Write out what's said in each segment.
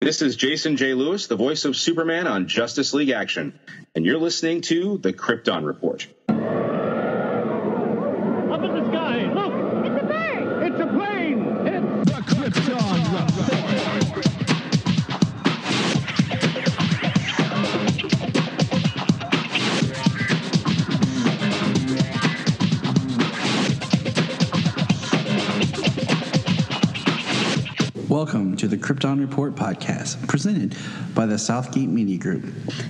This is Jason J. Lewis, the voice of Superman on Justice League Action, and you're listening to the Krypton Report. Up in the sky, look! It's a bird! It's a plane! It's the Krypton Report! Welcome to the Krypton Report Podcast, presented by the Southgate Media Group.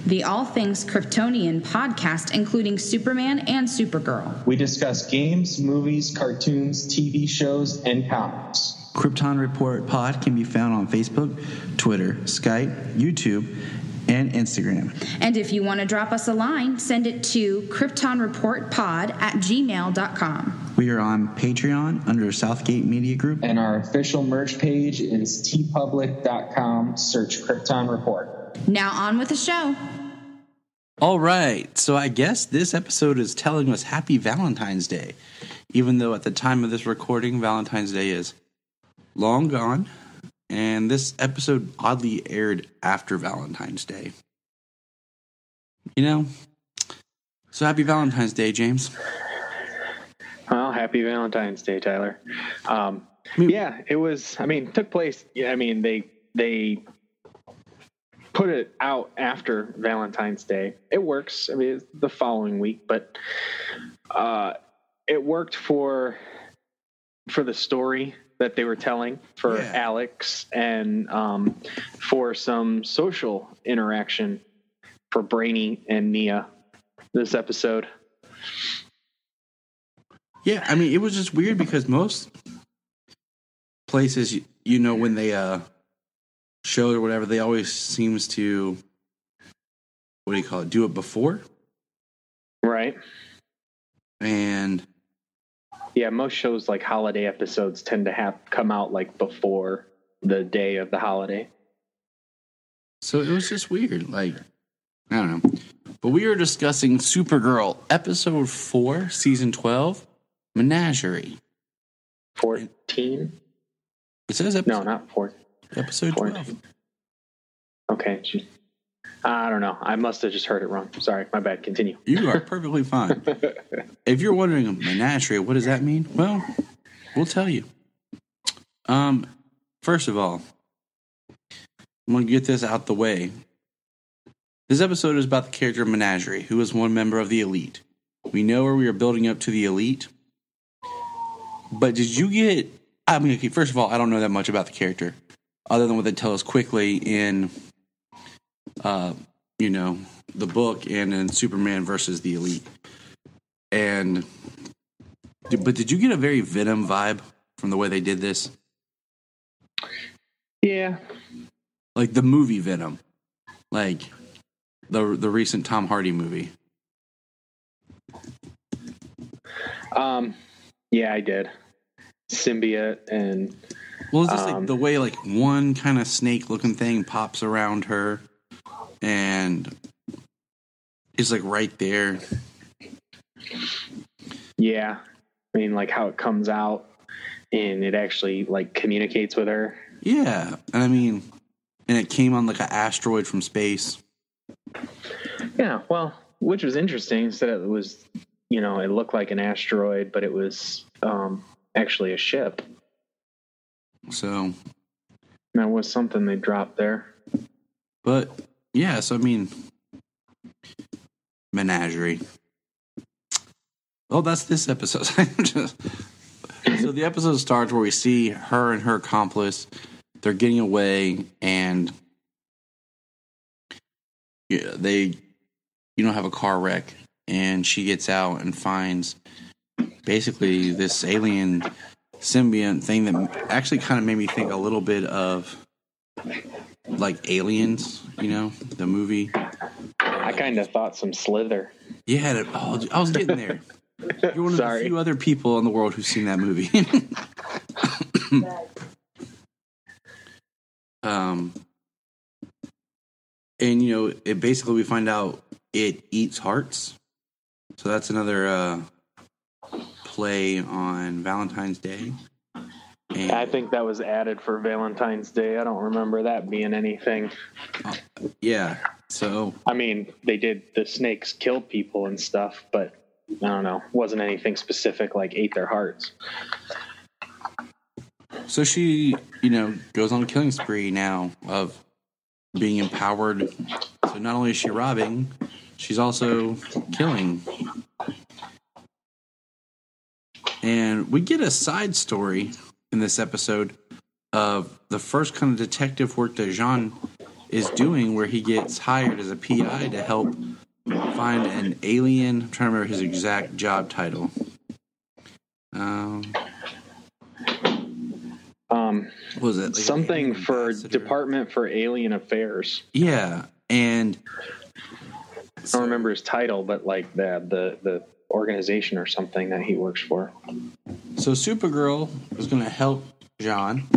The All Things Kryptonian podcast, including Superman and Supergirl. We discuss games, movies, cartoons, TV shows, and comics. Krypton Report Pod can be found on Facebook, Twitter, Skype, YouTube, and Instagram. And if you want to drop us a line, send it to kryptonreportpod@gmail.com. We are on Patreon under Southgate Media Group. And our official merch page is tpublic.com. Search Krypton Report. Now on with the show. All right, so I guess this episode is telling us Happy Valentine's Day, even though at the time of this recording, Valentine's Day is long gone. And this episode oddly aired after Valentine's Day. You know? So happy Valentine's Day, James. Well, happy Valentine's Day, Tyler. It was, took place, they put it out after Valentine's Day. It works. It's the following week, but it worked for the story that they were telling for Alex and for some social interaction for Brainy and Nia this episode. Yeah, it was just weird because most places, when they show or whatever, they always seems to, do it before. Right. And yeah, most shows like holiday episodes tend to come out like before the day of the holiday. So it was just weird. I don't know. But we are discussing Supergirl, episode 4, season 12, Menagerie. 14? It says episode. No, not 4. Episode 14. 12. Okay. I don't know. I must have just heard it wrong. Sorry, my bad. Continue. You are perfectly fine. If you're wondering, Menagerie, what does that mean? Well, we'll tell you. First of all, I'm going to get this out the way. This episode is about the character of Menagerie, who is one member of the Elite. We know where we are building up to the Elite. But did you get... first of all, I don't know that much about the character, other than what they tell us quickly in... the book and in Superman versus the Elite. But did you get a very Venom vibe from the way they did this? Yeah. Like the movie Venom. Like the recent Tom Hardy movie. Yeah, I did. Symbiote and... Well, it's just like the way like one kind of snake looking thing pops around her. And it's like right there. Yeah. Like how it comes out and it actually like communicates with her. Yeah. And it came on like an asteroid from space. Yeah. Well, which was interesting. Instead it was, it looked like an asteroid, but it was actually a ship. So. That was something they dropped there. But. Yeah, so Menagerie. Well, that's this episode. So the episode starts where we see her and her accomplice. They're getting away, and they, have a car wreck. And she gets out and finds basically this alien symbiont thing that actually kind of made me think a little bit of like Aliens, the movie. I kind of thought some Slither. Yeah, I was getting there. You're one of the few other people in the world who's seen that movie. It basically we find out it eats hearts. So that's another play on Valentine's Day. I think that was added for Valentine's Day. I don't remember that being anything. Yeah. So I mean, they did, the snakes killed people and stuff, but I don't know. Wasn't anything specific like ate their hearts. So she, goes on a killing spree now of being empowered. So not only is she robbing, she's also killing. And we get a side story in this episode of the first kind of detective work that Jean is doing, where he gets hired as a PI to help find an alien. I'm trying to remember his exact job title. What was it? Like something for Department for Alien Affairs. Yeah, and I don't remember his title, but like the organization or something that he works for. So Supergirl is going to help Jean.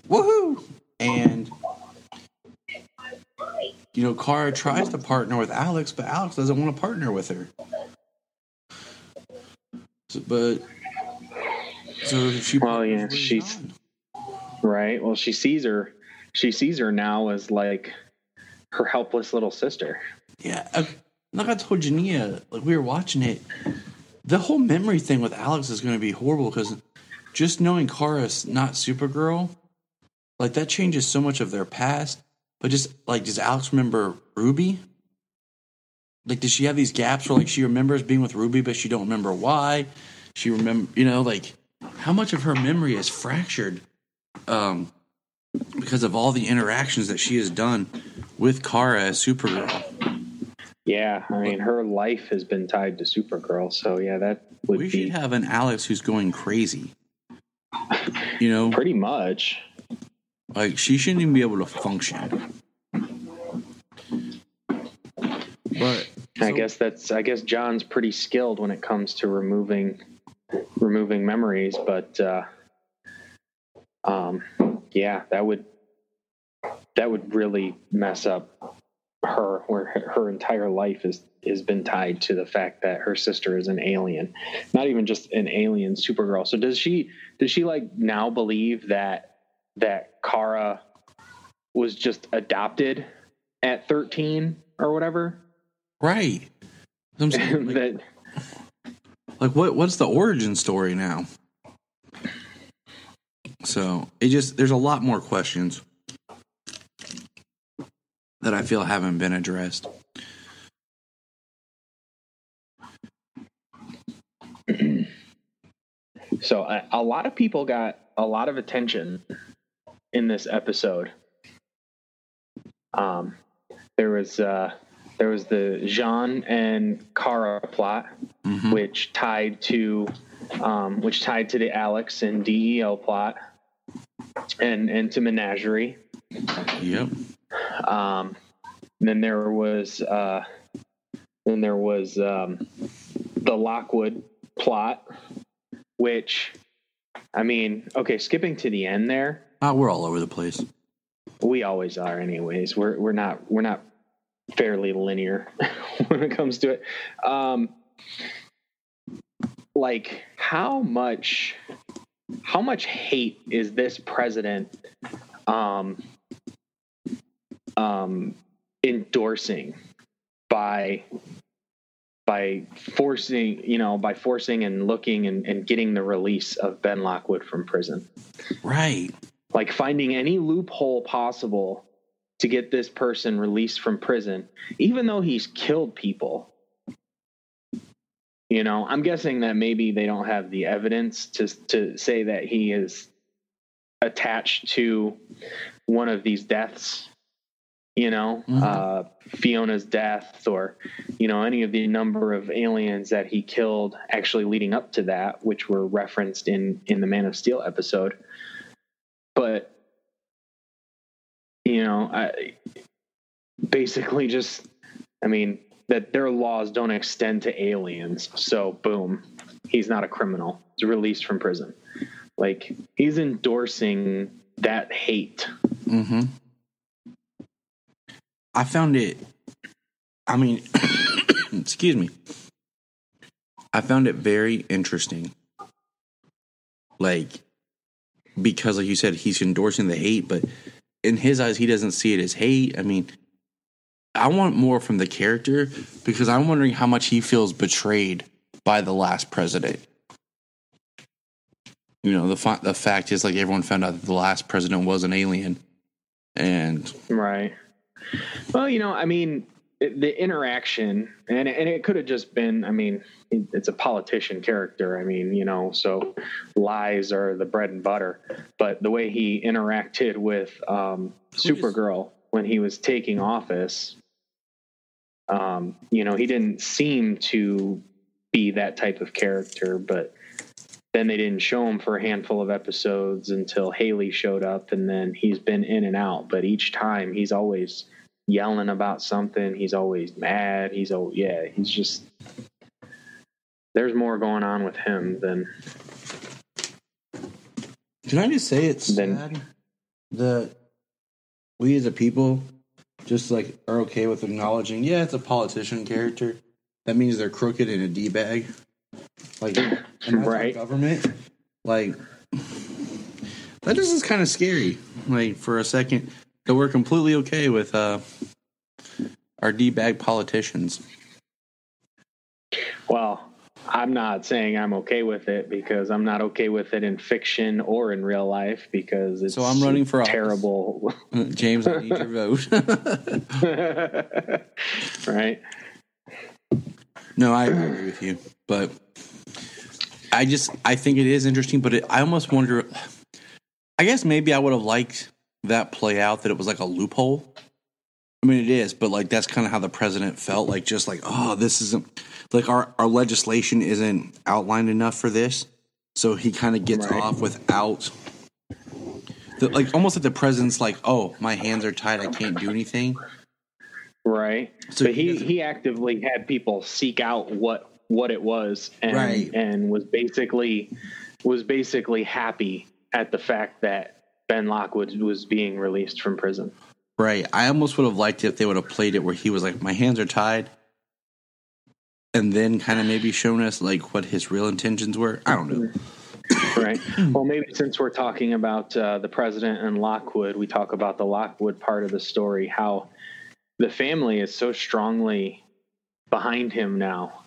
Woohoo! And Kara tries to partner with Alex, but Alex doesn't want to partner with her. So she. Well, yeah, she's Jean. Right. Well, she sees her now as like her helpless little sister. Yeah. Like I told Junia, like we were watching it, the whole memory thing with Alex is going to be horrible because just knowing Kara's not Supergirl, like that changes so much of their past. But just like, does Alex remember Ruby? Like, does she have these gaps where like she remembers being with Ruby, but she don't remember why? She remember, like how much of her memory is fractured because of all the interactions that she has done with Kara as Supergirl. Yeah, I mean, her life has been tied to Supergirl, so yeah, that would be... We should have an Alex who's going crazy. Pretty much. Like, she shouldn't even be able to function. But I guess John's pretty skilled when it comes to removing memories, but yeah, that would really mess up her, where her entire life has been tied to the fact that her sister is an alien, not even just an alien Supergirl. So does she like now believe that Kara was just adopted at 13 or whatever? Right. I'm saying, like what's the origin story now? So there's a lot more questions that I feel haven't been addressed. So a lot of people got a lot of attention in this episode. There was the Jean and Kara plot, mm-hmm. which tied to the Alex and DEO plot, and to Menagerie. Yep. Then there was the Lockwood plot, which, I mean, okay, skipping to the end there. We're all over the place. We always are, anyways. We're not fairly linear when it comes to it. Like how much hate is this president endorsing by forcing and looking and getting the release of Ben Lockwood from prison? Right. Like finding any loophole possible to get this person released from prison, even though he's killed people. I'm guessing that maybe they don't have the evidence to say that he is attached to one of these deaths, mm-hmm. Fiona's death, or, any of the number of aliens that he killed actually leading up to that, which were referenced in the Man of Steel episode. But, that their laws don't extend to aliens. So boom, he's not a criminal. He's released from prison. Like, he's endorsing that hate. Mm-hmm. I found it, excuse me. I found it very interesting. Like, because, like you said, he's endorsing the hate, but in his eyes, he doesn't see it as hate. I mean, I want more from the character because I'm wondering how much he feels betrayed by the last president. You know, the fact is, like, everyone found out that the last president was an alien. And right. Well, you know, I mean, the interaction, and it could have just been, I mean, it's a politician character. I mean, you know, so lies are the bread and butter. But the way he interacted with Supergirl when he was taking office, you know, he didn't seem to be that type of character, but then they didn't show him for a handful of episodes until Haley showed up, and then he's been in and out. But each time he's always yelling about something. He's always mad. He's just, there's more going on with him than. Can I just say it's sad that we as a people just like are okay with acknowledging, yeah, it's a politician character. That means they're crooked in a D-bag. Like, and that's right. Our government. Like, that just is kind of scary. Like, for a second, that we're completely okay with our D-bag politicians. Well, I'm not saying I'm okay with it because I'm not okay with it in fiction or in real life because it's so I'm running for terrible. James, I need your vote. Right. No, I agree with you, but I think it is interesting, but I almost wonder, I guess maybe I would have liked that play out, that it was like a loophole. I mean, it is, but like, that's kind of how the president felt, like, just like, oh, this isn't, like, our legislation isn't outlined enough for this. So he kind of gets off without, like, almost like the president's like, oh, my hands are tied, I can't do anything. Right. So but he actively had people seek out what it was, and was basically happy at the fact that Ben Lockwood was being released from prison. Right. I almost would have liked it if they would have played it where he was like, my hands are tied, and then kind of maybe shown us like what his real intentions were. I don't know. Right. Well, maybe since we're talking about the president and Lockwood, we talk about the Lockwood part of the story, how the family is so strongly behind him now.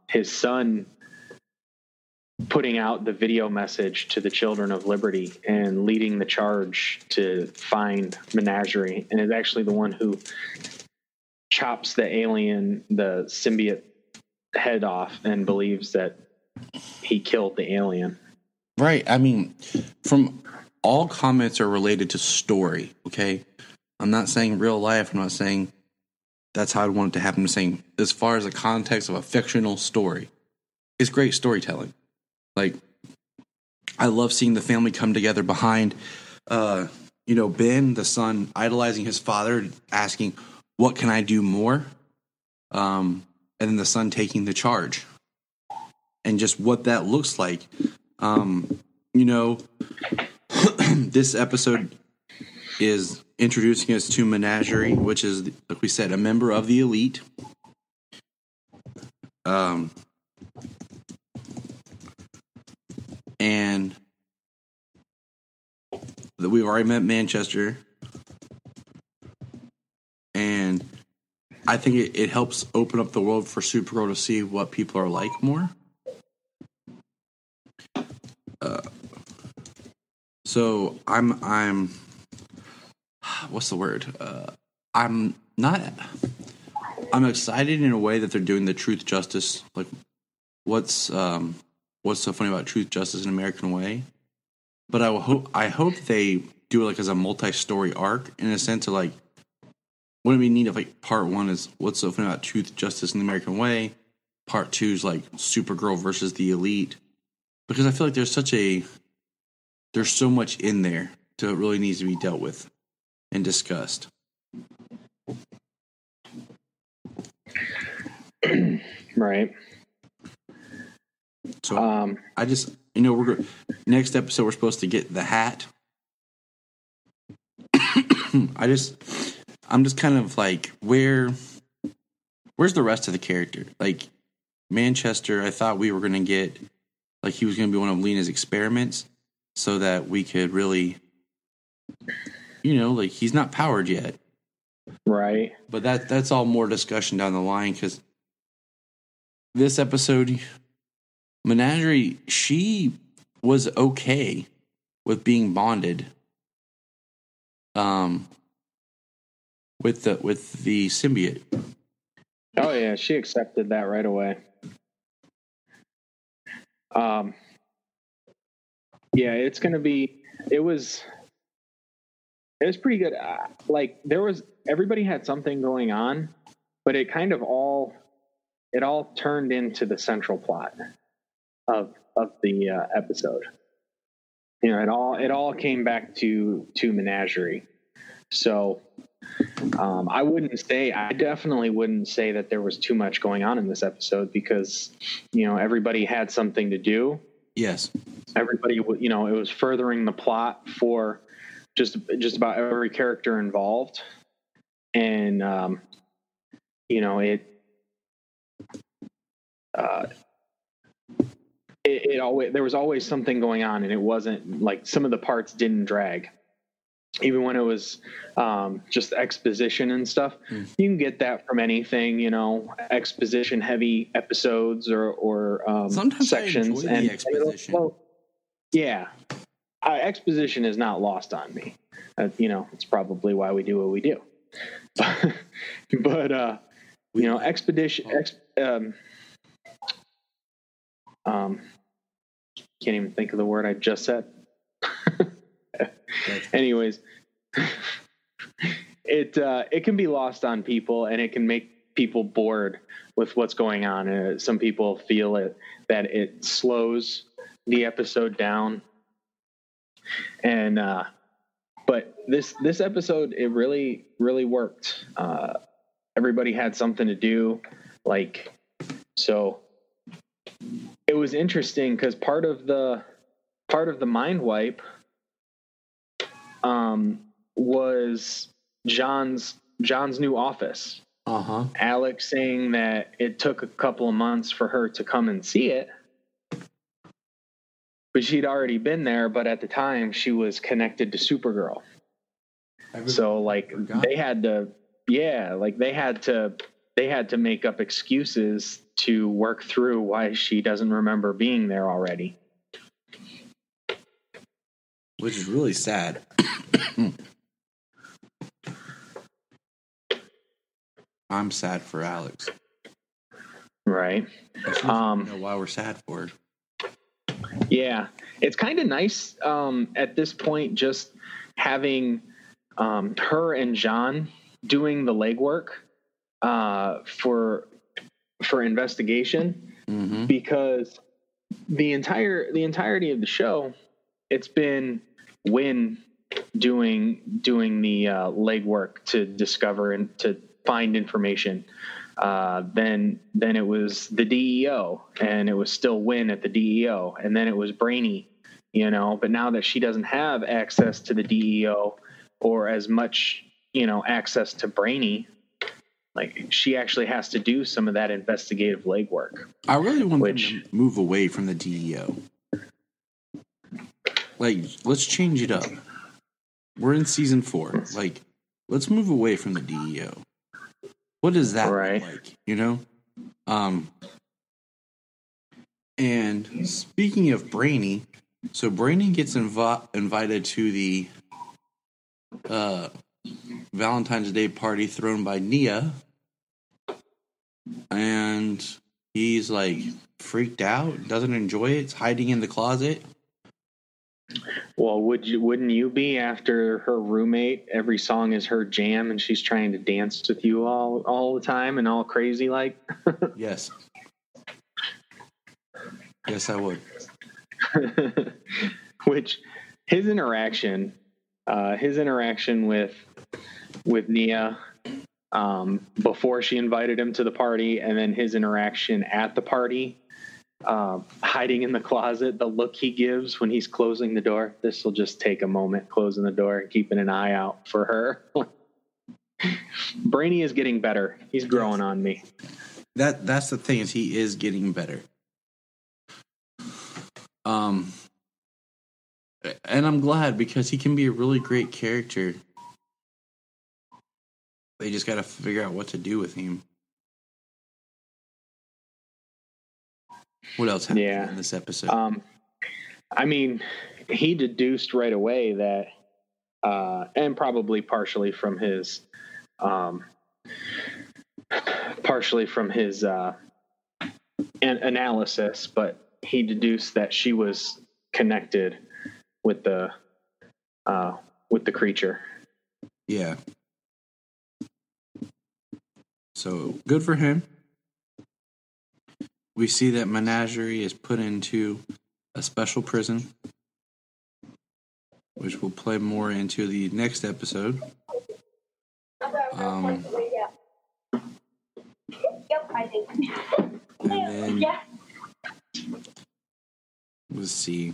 His son putting out the video message to the Children of Liberty and leading the charge to find Menagerie, and is actually the one who chops the symbiote head off and believes that he killed the alien. Right. I mean, from all comments are related to story, okay? I'm not saying real life. I'm not saying that's how I'd want it to happen. I'm saying as far as the context of a fictional story, it's great storytelling. Like, I love seeing the family come together behind, Ben, the son, idolizing his father, asking, what can I do more? And then the son taking the charge. And just what that looks like. This episode is introducing us to Menagerie, which is, like we said, a member of the elite. And we've already met Manchester. And I think it helps open up the world for Supergirl to see what people are like more. So I'm what's the word? I'm excited in a way that they're doing the truth justice. Like, what's so funny about truth justice in American way? But I hope they do it like as a multi-story arc, in a sense of like, wouldn't it be neat if like part one is what's so funny about truth justice in the American way, part two is like Supergirl versus the elite, because I feel like there's so much in there to it really needs to be dealt with and discussed. Right. So I just, next episode we're supposed to get the hat. I'm just kind of like, where's the rest of the character? Like, Manchester, I thought we were going to get, like, he was going to be one of Lena's experiments. so that we could really, like, he's not powered yet. Right. But that's all more discussion down the line, because this episode, Menagerie, she was okay with being bonded with the symbiote. Oh yeah, she accepted that right away. Yeah, it's going to be, it was pretty good. Like, everybody had something going on, but it kind of all turned into the central plot of the episode. It all came back to Menagerie. So, I definitely wouldn't say that there was too much going on in this episode, because, everybody had something to do. Yes. Everybody, it was furthering the plot for just about every character involved. And, it always, there was always something going on, and it wasn't like some of the parts didn't drag. Even when it was just exposition and stuff, you can get that from anything, exposition heavy episodes or sometimes sections. I enjoy the exposition. Exposition is not lost on me. It's probably why we do what we do. But can't even think of the word I just said. Anyways, it can be lost on people, and it can make people bored with what's going on. Some people feel that it slows the episode down, and but this episode, it really worked. Everybody had something to do, so it was interesting, because part of the mind wipe was John's new office. Alex saying that it took a couple of months for her to come and see it, but she'd already been there. But at the time, she was connected to Supergirl. So they had to make up excuses to work through why she doesn't remember being there already. Which is really sad. I'm sad for Alex. Right. I know why we're sad for her. Yeah. It's kind of nice at this point, just having her and John doing the legwork for investigation, because the entirety of the show, it's been Wynn doing the legwork to discover and to find information. Then it was the DEO, and it was still Wynn at the DEO, and then it was Brainy, but now that she doesn't have access to the DEO or as much, access to Brainy, she actually has to do some of that investigative legwork. I really want them to move away from the DEO. Let's change it up. We're in season 4. Let's move away from the DEO. What does that look like? And speaking of Brainy, so Brainy gets invited to the Valentine's Day party thrown by Nia, and he's freaked out, doesn't enjoy it, hiding in the closet. Well, wouldn't you be, after her roommate, every song is her jam, and she's trying to dance with you all the time and all crazy like? Yes. Yes, I would. Which his interaction with Nia before she invited him to the party, and then his interaction at the party, hiding in the closet, the look he gives when he's closing the door. This will just take a moment, closing the door and keeping an eye out for her. Brainy is getting better. He's growing on me. That's the thing, is he is getting better. And I'm glad, because he can be a really great character. They just got to figure out what to do with him. What else happened in this episode? I mean, he deduced right away that, and probably partially from his analysis, but he deduced that she was connected with the creature. Yeah. So good for him. We see that Menagerie is put into a special prison, which we'll play more into the next episode. And then let's see.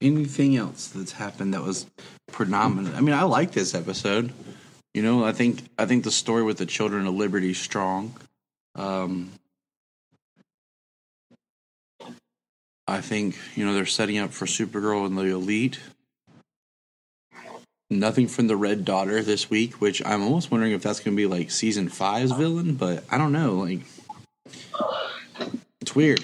Anything else that's happened that was predominant? I mean, I like this episode. You know, I think the story with the Children of Liberty is strong. I think, you know, they're setting up for Supergirl and the Elite. Nothing from the Red Daughter this week, which I'm almost wondering if that's going to be like season 5's villain, but I don't know. Like, it's weird.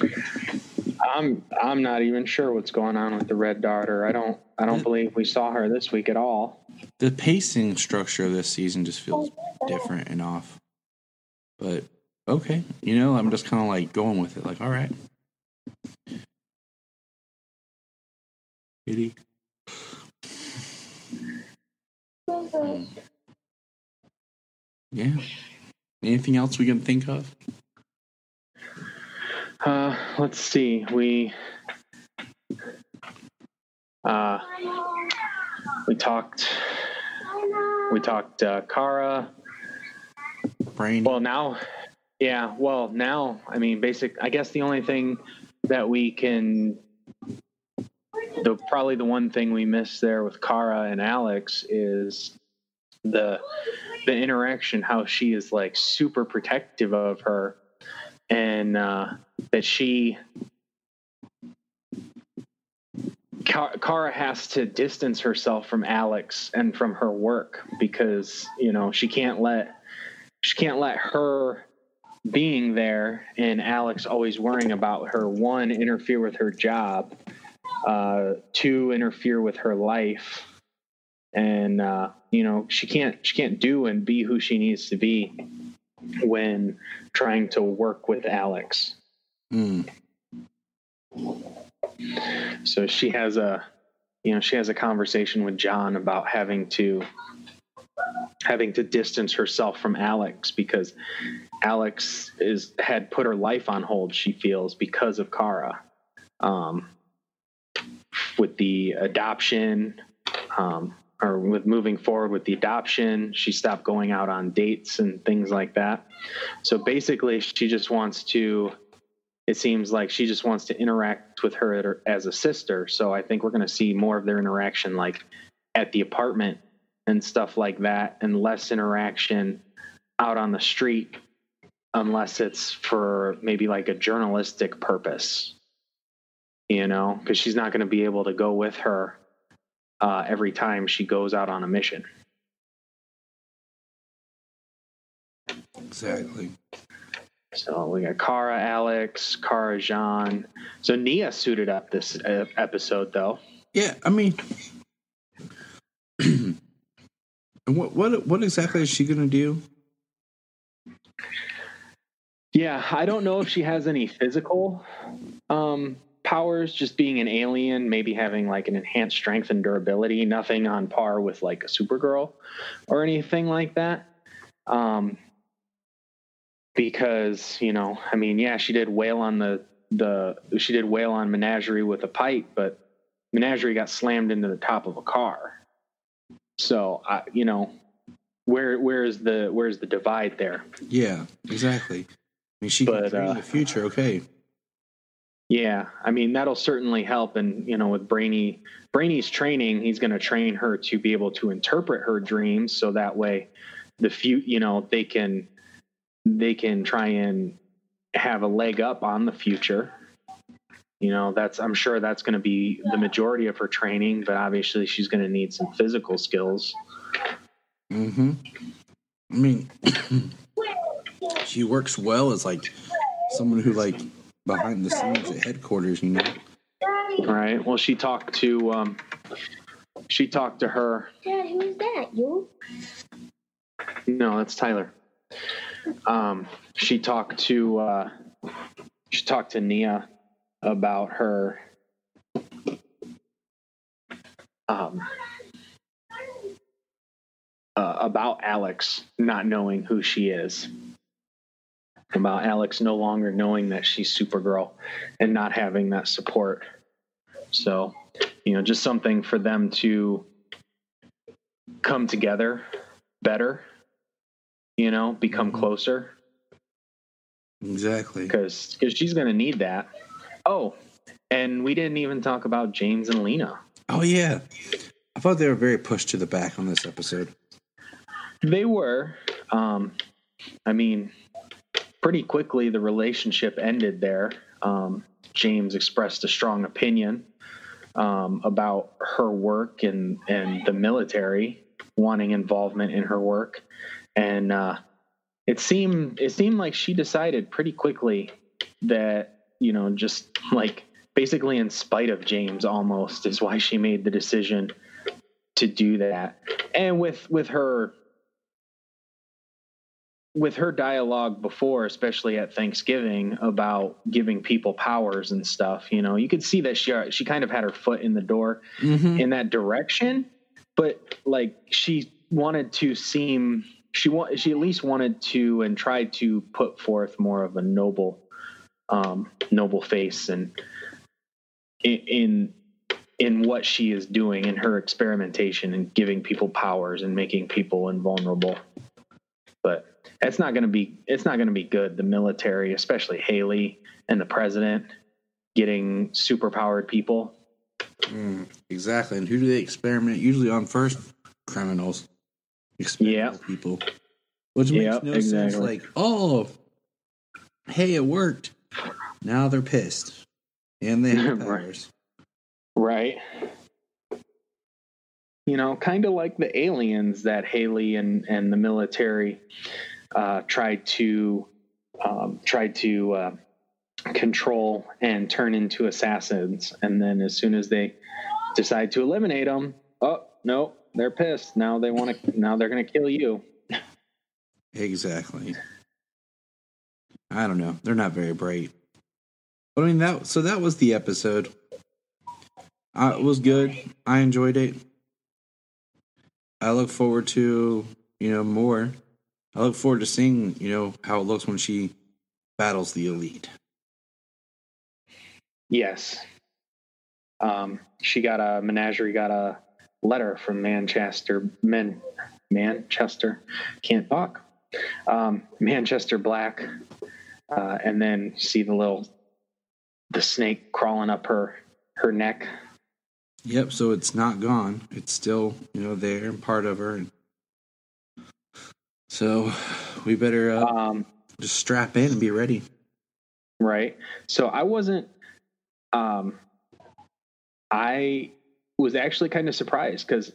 I'm not even sure what's going on with the Red Daughter. I don't believe we saw her this week at all. The pacing structure of this season just feels different and off. But okay, you know, I'm just kind of like going with it. Like, all right. Kitty. Yeah. Anything else we can think of? Let's see. We talked Kara. Brain. Well, now, I mean, I guess the only thing that we can, probably the one thing we missed there with Kara and Alex is the interaction, how she is like super protective of her, and that Kara has to distance herself from Alex and from her work, because, you know, she can't let her being there and Alex always worrying about her, one, interfere with her job, two, interfere with her life, and you know, she can't do and be who she needs to be when trying to work with Alex. So she has a conversation with John about having to distance herself from Alex, because Alex had put her life on hold, she feels, because of Kara. With the adoption, or with moving forward with the adoption, she stopped going out on dates and things like that. So basically, it seems like she just wants to interact with her as a sister. So I think we're going to see more of their interaction, like at the apartment and stuff like that, and less interaction out on the street, unless it's for maybe like a journalistic purpose, you know, because she's not going to be able to go with her every time she goes out on a mission. Exactly. So we got Kara, Alex, Kara, Jean. So Nia suited up this episode, though. Yeah, I mean, what exactly is she going to do? Yeah, I don't know if she has any physical powers, just being an alien, maybe having like an enhanced strength and durability, nothing on par with like a Supergirl or anything like that. Because, you know, I mean, yeah, she did wail on she did wail on Menagerie with a pipe, but Menagerie got slammed into the top of a car. So, you know, where's the divide there? Yeah, exactly. I mean, she can in the future, okay. Yeah, I mean, that'll certainly help. And, you know, with Brainy's training, he's going to train her to be able to interpret her dreams, so that way you know, they can try and have a leg up on the future. I'm sure that's going to be the majority of her training, but obviously she's going to need some physical skills. Mm-hmm. I mean, she works well as like someone who like behind the scenes at headquarters, Right. Well, she talked to her. Dad, who is that? You? No, that's Tyler. She talked to Nia about her about Alex not knowing who she is, about Alex no longer knowing that she's Supergirl and not having that support. So, just something for them to come together better, become closer. Exactly. Because she's going to need that. Oh, and we didn't even talk about James and Lena. Oh, yeah. I thought they were very pushed to the back on this episode. They were. Pretty quickly the relationship ended there. James expressed a strong opinion about her work and the military, wanting involvement in her work. And it seemed like she decided pretty quickly that, just like basically in spite of James almost is why she made the decision to do that. And with her dialogue before, especially at Thanksgiving, about giving people powers and stuff, you could see that she kind of had her foot in the door in that direction, but like she wanted to seem, she at least wanted to and tried to put forth more of a noble face and in what she is doing in her experimentation and giving people powers and making people invulnerable. But it's not going to be good. The military, especially Haley and the president, getting superpowered people. Exactly. And who do they experiment usually on first? Criminals. Experimental people. Which makes no sense. Like, oh, hey, it worked. Now they're pissed. And they have powers. Right. Kind of like the aliens that Haley and the military tried to control and turn into assassins, and then as soon as they decide to eliminate them, oh no, they're pissed. Now they're going to kill you. Exactly. I don't know. They're not very bright. But I mean that was the episode. It was good. I enjoyed it. I look forward to, more. I look forward to seeing, how it looks when she battles the Elite. Yes. Menagerie got a letter from Manchester, can't talk. Manchester Black. And then see the snake crawling up her neck. Yep, so it's not gone. It's still, there and part of her. So we better just strap in and be ready. Right. So I was actually kind of surprised because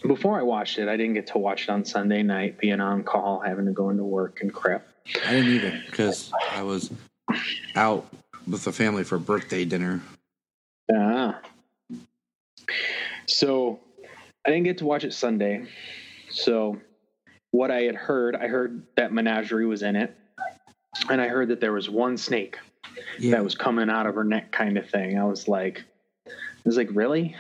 before I watched it, I didn't get to watch it on Sunday night, being on call, having to go into work and crap. I didn't either because I was out with the family for birthday dinner. So I didn't get to watch it Sunday. So what I heard that Menagerie was in it, and I heard that there was one snake that was coming out of her neck, kind of thing. I was like, really?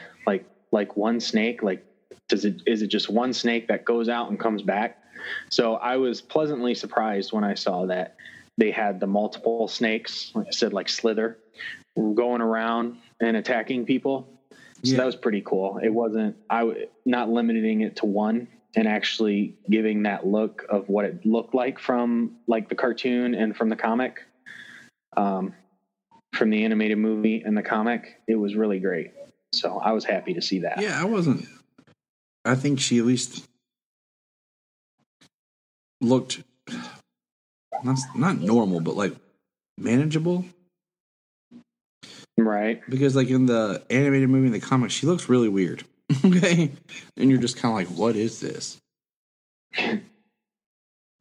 Like one snake? Like, is it just one snake that goes out and comes back? So I was pleasantly surprised when I saw that they had the multiple snakes, like I said, like Slither, going around and attacking people. So that was pretty cool. It wasn't, not limiting it to one and actually giving that look of what it looked like from like the cartoon and from the comic, from the animated movie and the comic. It was really great. So I was happy to see that. Yeah, I think she at least looked not normal, but like manageable. Right. Because like in the animated movie, in the comics, she looks really weird. Okay. And you're just kind of like, what is this?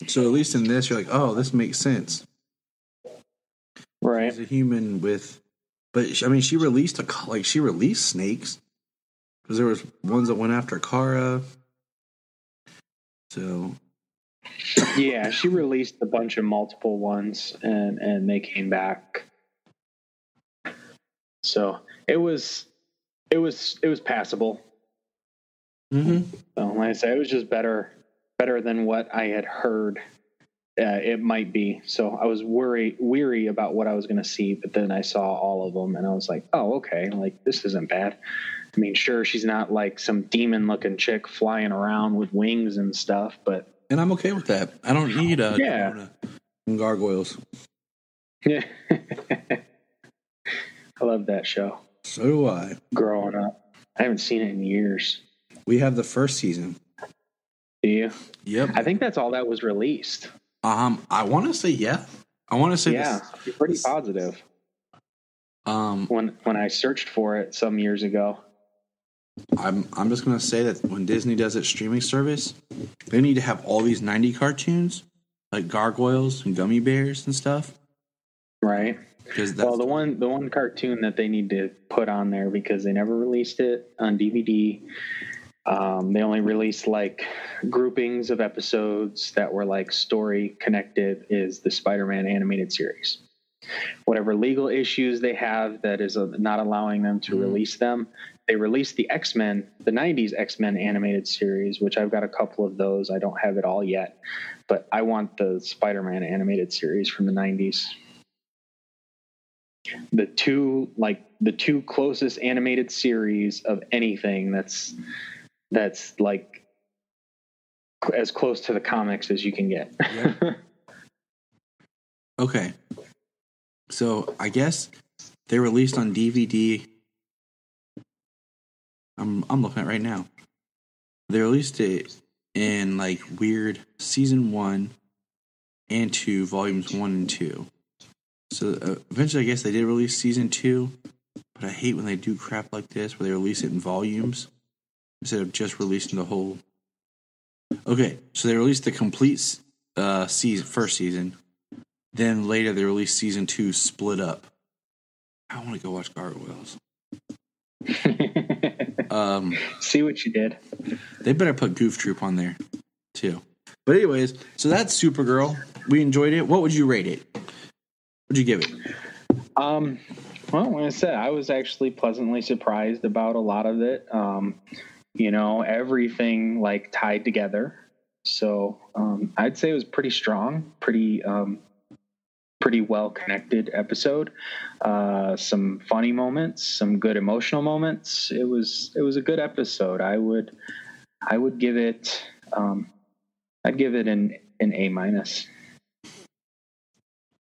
So at least in this, you're like, oh, this makes sense. Right. She's a human with, but I mean, she released snakes because there was ones that went after Kara. So. Yeah, she released a bunch of multiple ones, and they came back. So it was passable. Mm-hmm. So like I said, it was just better than what I had heard it might be. So I was weary about what I was going to see, but then I saw all of them, and I was like, oh, okay, like this isn't bad. I mean, sure, she's not like some demon-looking chick flying around with wings and stuff, but. And I'm okay with that. I don't need gargoyles. Yeah. I love that show. So do I. Growing up. I haven't seen it in years. We have the first season. Do you? Yep. I think that's all that was released. I want to say yeah. I want to say you're pretty positive. When I searched for it some years ago. I'm just going to say that when Disney does its streaming service, they need to have all these 90 cartoons, like gargoyles and gummy bears and stuff. Right. Well, the one cartoon that they need to put on there, because they never released it on DVD. They only released like groupings of episodes that were like story connected, is the Spider-Man animated series. Whatever legal issues they have that is not allowing them to release them, they released the X-Men, the 90s X-Men animated series, which I've got a couple of those. I don't have it all yet, but I want the Spider-Man animated series from the 90s. The two closest animated series of anything that's like as close to the comics as you can get. Yeah. Okay. So I guess they released on DVD. I'm looking at it right now. They released it in like weird season 1 and 2, volumes 1 and 2. So eventually, I guess they did release season 2, but I hate when they do crap like this where they release it in volumes instead of just releasing the whole. Okay, so they released the complete first season. Then later they released season 2 split up. I want to go watch Gargoyles. See what you did. They better put Goof Troop on there too. But anyways, so that's Supergirl. We enjoyed it. What would you rate it? What'd you give it? Well, like I said, I was actually pleasantly surprised about a lot of it. Everything like tied together. So I'd say it was pretty strong, pretty well connected episode. Some funny moments, some good emotional moments. It was a good episode. I would give it I'd give it an A-.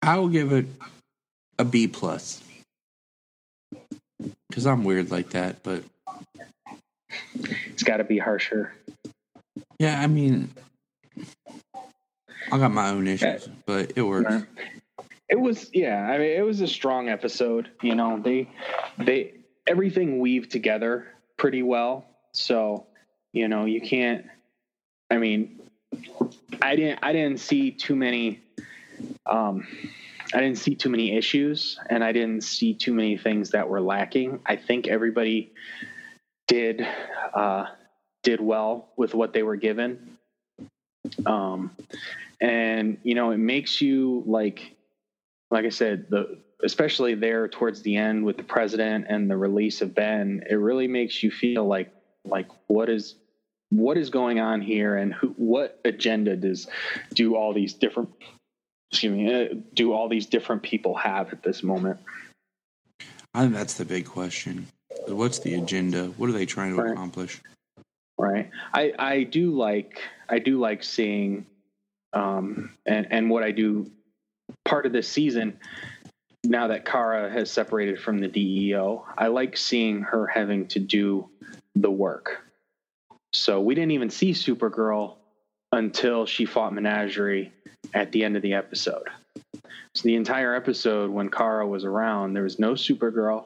I will give it a B+. Because I'm weird like that, but it's got to be harsher. Yeah, I mean, I got my own issues, but it works. It was, I mean, it was a strong episode. They everything weaved together pretty well. So, you can't. I mean, I didn't see too many. I didn't see too many issues, and I didn't see too many things that were lacking. I think everybody did well with what they were given. And it makes you like I said, especially there towards the end with the president and the release of Ben, it really makes you feel like what is going on here, and what agenda do all these different people have at this moment? I think that's the big question. What's the agenda? What are they trying to accomplish? Right. I do like seeing, and what I do part of this season, now that Kara has separated from the DEO, I like seeing her having to do the work. So we didn't even see Supergirl until she fought Menagerie at the end of the episode. So the entire episode, when Kara was around, there was no Supergirl,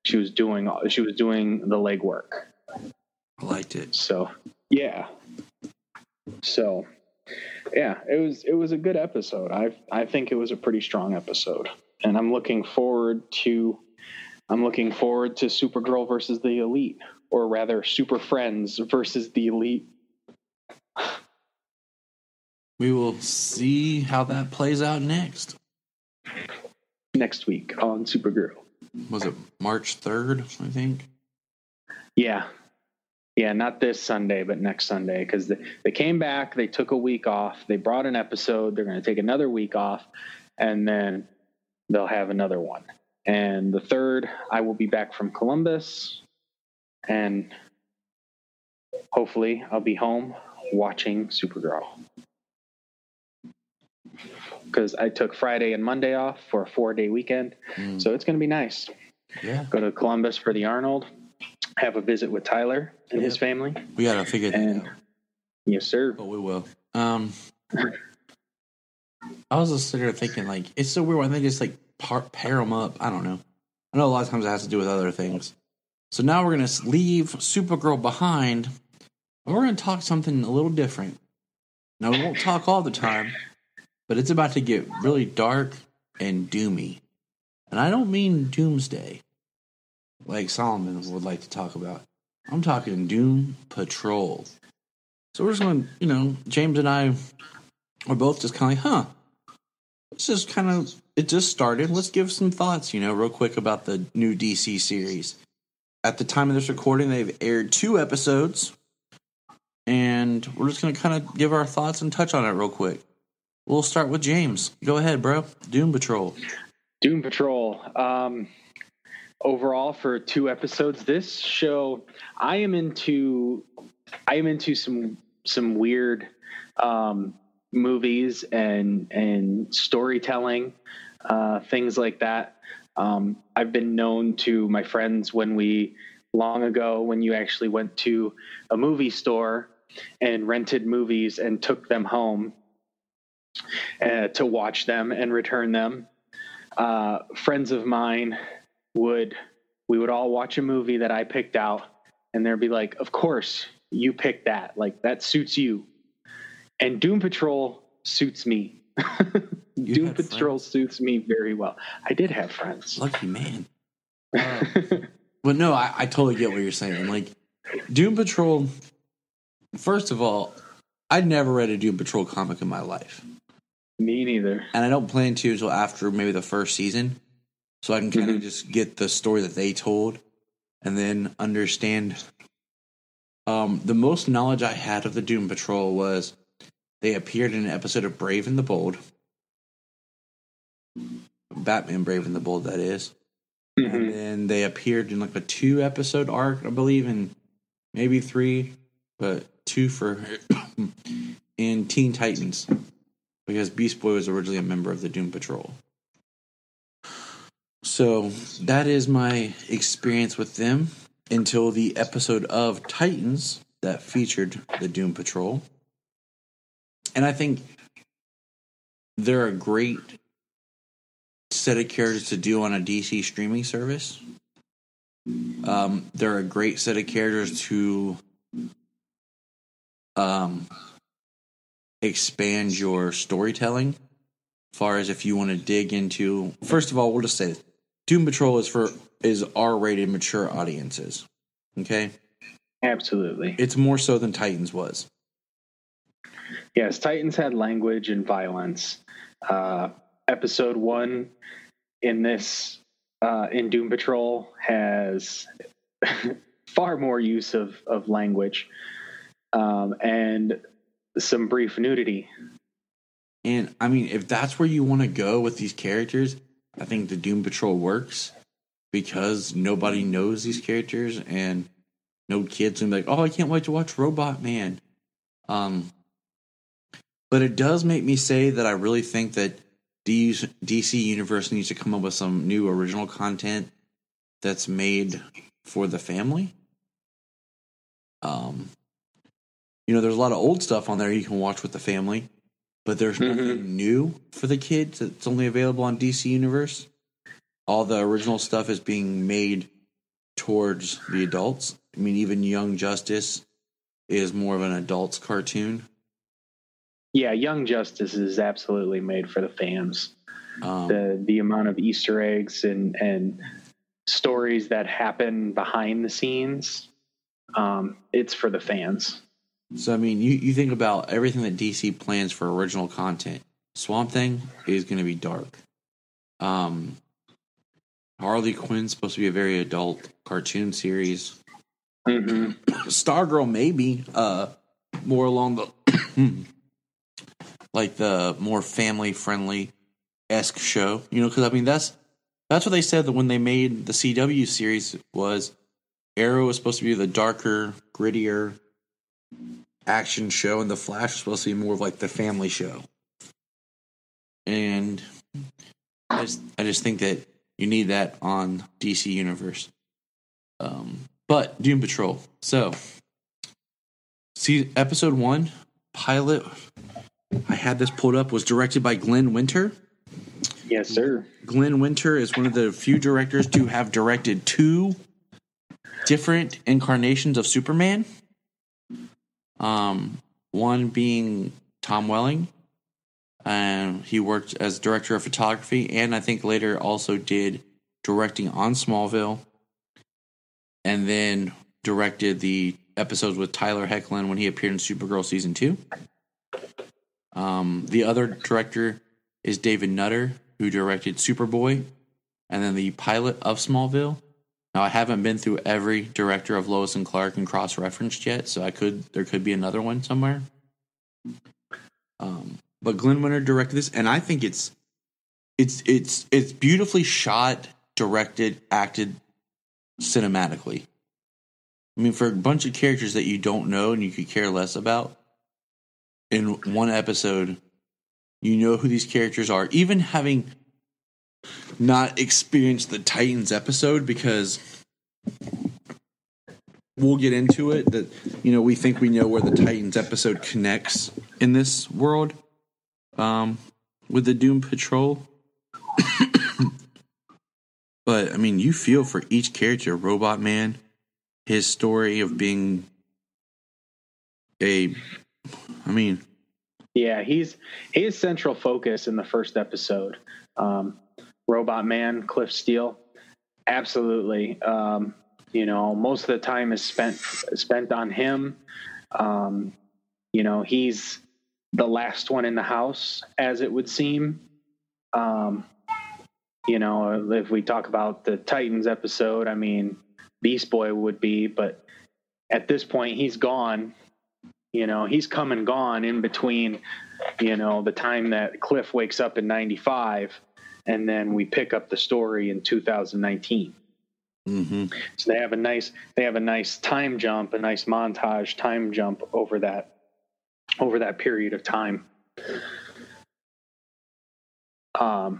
she was doing the legwork. I liked it. So yeah. It was a good episode. I think it was a pretty strong episode, and I'm looking forward to Supergirl versus the Elite, or rather Super Friends versus the Elite. We will see how that plays out next week on Supergirl. Was it March 3rd, I think? Yeah, not this Sunday, but next Sunday, because they came back, they took a week off, they brought an episode, they're going to take another week off, and then they'll have another one. And the 3rd, I will be back from Columbus, and hopefully I'll be home watching Supergirl. Because I took Friday and Monday off for a 4-day weekend, so it's going to be nice. Yeah. Go to Columbus for the Arnold, have a visit with Tyler and his family. We got to figure that out. Yes, sir. But we will. I was just sitting there thinking, like, it's so weird when they just, like, pair them up. I don't know. I know a lot of times it has to do with other things. So now we're going to leave Supergirl behind, and we're going to talk something a little different. Now, we won't talk all the time, but it's about to get really dark and doomy. And I don't mean doomsday, like Solomon would like to talk about. I'm talking Doom Patrol. So we're just going to, James and I are both just kind of like, it's just kind of, it just started. Let's give some thoughts, real quick about the new DC series. At the time of this recording, they've aired 2 episodes, and we're just going to kind of give our thoughts and touch on it real quick. We'll start with James. Go ahead, bro. Doom Patrol. Doom Patrol. Overall, for 2 episodes, this show, I am into some weird movies and storytelling, things like that. I've been known to my friends when you actually went to a movie store and rented movies and took them home to watch them and return them. Friends of mine we would all watch a movie that I picked out, and they'd be like, of course you picked that, like that suits you. And Doom Patrol suits me. Doom Patrol suits me very well. I did have friends. Lucky man. But no, I totally get what you're saying. Like, Doom Patrol, first of all, I'd never read a Doom Patrol comic in my life. Me neither. And I don't plan to until after maybe the first season, so I can kind of just get the story that they told and then understand. The most knowledge I had of the Doom Patrol was they appeared in an episode of Brave and the Bold. Batman Brave and the Bold, that is. Mm-hmm. And then they appeared in like a 2-episode arc, I believe, and maybe 3, but 2 for in Teen Titans, because Beast Boy was originally a member of the Doom Patrol. So that is my experience with them until the episode of Titans that featured the Doom Patrol. And I think they're a great set of characters to do on a DC streaming service. They're a great set of characters to expand your storytelling. As far as if you want to dig into, first of all, we'll just say this. Doom Patrol is R-rated mature audiences. Okay? Absolutely. It's more so than Titans was. Yes, Titans had language and violence. Episode 1 in Doom Patrol has far more use of language and some brief nudity. And I mean, if that's where you want to go with these characters, I think the Doom Patrol works because nobody knows these characters and no kids will be like, oh, I can't wait to watch Robot Man. But it does make me say that I really think that DC Universe needs to come up with some new original content that's made for the family. There's a lot of old stuff on there you can watch with the family, but there's nothing new for the kids that's only available on DC Universe. All the original stuff is being made towards the adults. I mean, even Young Justice is more of an adult's cartoon. Yeah, Young Justice is absolutely made for the fans. The amount of Easter eggs and stories that happen behind the scenes, it's for the fans. So, I mean, you think about everything that DC plans for original content. Swamp Thing is going to be dark. Harley Quinn's supposed to be a very adult cartoon series. Mm-hmm. Stargirl maybe more along the like the more family friendly esque show, because I mean that's what they said that when they made the CW series was Arrow was supposed to be the darker, grittier action show, and the Flash was supposed to be more of like the family show. And I just think that you need that on DC Universe. But Doom Patrol. So, see, episode 1 pilot. I had this pulled up. Was directed by Glenn Winter. Yes, sir. Glenn Winter is one of the few directors to have directed 2 different incarnations of Superman. One being Tom Welling, and he worked as director of photography, and I think later also did directing on Smallville, and then directed the episodes with Tyler Hoechlin when he appeared in Supergirl season 2. The other director is David Nutter, who directed Superboy, and then the pilot of Smallville. Now, I haven't been through every director of Lois and Clark and cross-referenced yet, so there could be another one somewhere. But Glenn Winter directed this, and I think it's beautifully shot, directed, acted cinematically. I mean, for a bunch of characters that you don't know and you could care less about, in one episode, you know who these characters are, even having not experienced the Titans episode, because we'll get into it that, we think we know where the Titans episode connects in this world with the Doom Patrol. But, I mean, you feel for each character. Robot Man, his story of being Yeah, he's central focus in the first episode. Robot Man, Cliff Steele, absolutely. Most of the time is spent on him. He's the last one in the house, as it would seem. If we talk about the Titans episode, I mean, Beast Boy would be, but at this point, he's gone. He's come and gone in between, the time that Cliff wakes up in 95 and then we pick up the story in 2019. Mm-hmm. So they have a nice time jump, a nice montage time jump over that period of time. But